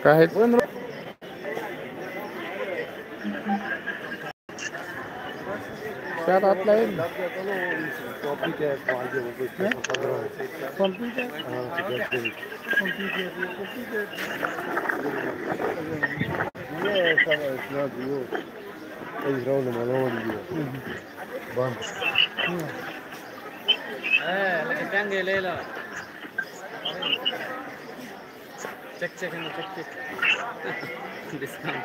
Kahit shoutout lang. Check. Discount.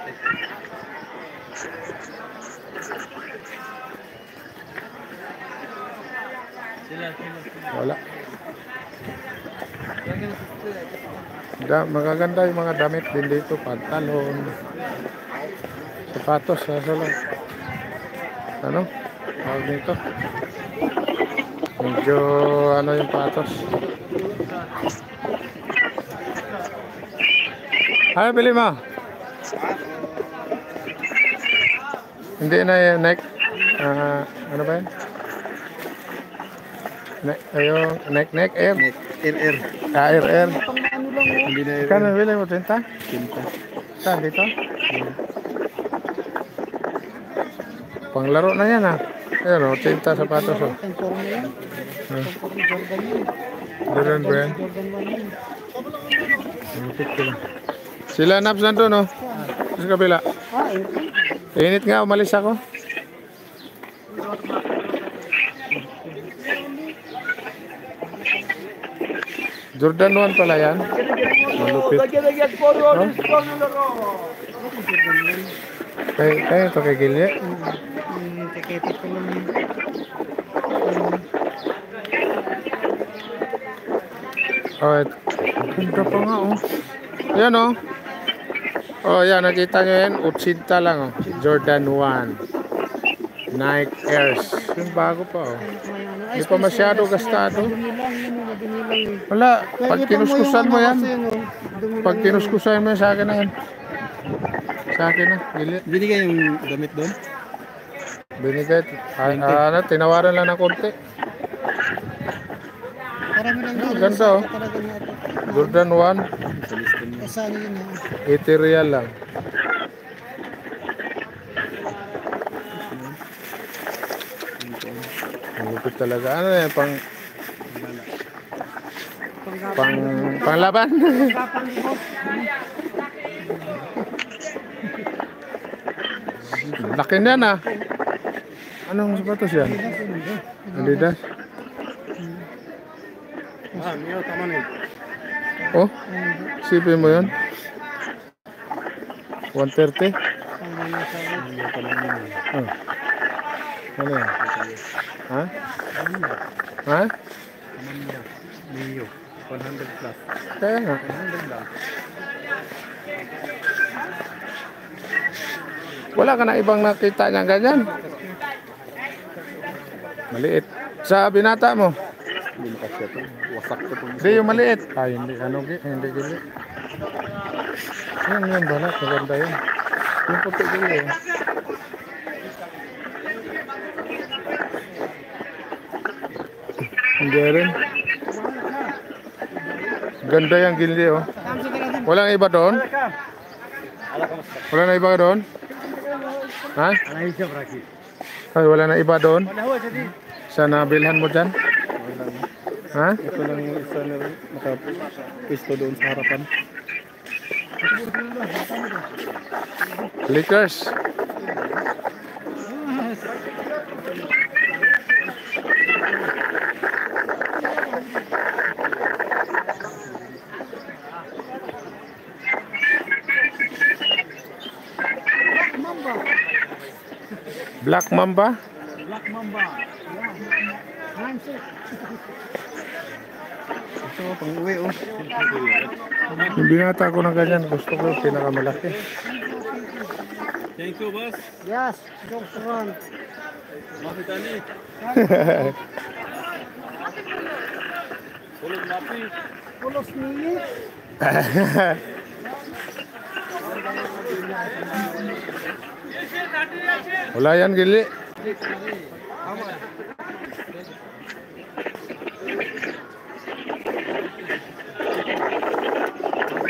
Wala. Magaganda yung mga damit din dito. Pantalon. Sapatos. Ano? Tawag nito. Medyo ano yung patos. Ay, bili mo. Hindi na yung neck. Ano ba yan? Yung neck, air. Air. Air. Hindi na Kano bili mo? 30? 30. Saan dito? Panglaro na yan Ayan 80 sapatos Jordan ba yan? Sila naps nandun sa kabila. Init nga, umalis ako. Jordan 1 pala yan. Malupit. Kaya ito kay Gilye. Ganda pa nga Yan yan, nakita nyo yan. 80 lang Jordan 1 Nike Airs. Yung bago pa Hindi pa masyado gastado. Wala, pag kinuskusan mo yan. Pag kinuskusan mo yan sa akin na yan. Sa akin na, Binigay yung damit doon? Binigay. Tinawaran lang ng konti. Ganda Jordan 1 80 real lang. Lupit talaga. Ano yan? Panglaban? Laki na Anong sapatos yan? Adidas? Tama na sipin mo yun? 130? Ano yan? Ha? Mio 100 plus. Kaya nga. 100 lang. Wala ka na ibang nakita niya ganyan. Maliit. Sa binata mo? Hindi kasi ito. Wasak ito. Hindi yung maliit. Hindi. Hindi gili. Yan balat. Maganda yun. Yung puti gili Hindi rin. Ganda yung gili Walang iba doon? Wala na iba doon? Ha? Ay, wala na iba doon? Sa nabilhan mo dyan? Ha? Ito lang yung isa na nakapisto doon sa harapan. Lickers. Black Mamba? Black Mamba. Ito pang uwi Yung binata ko ng ganyan, gusto ko yung pinakamalaki. Thank you, boss. Yes, jokes around. Mapi tani. Pulog mapi. Pulos nili. Wala yan, gili.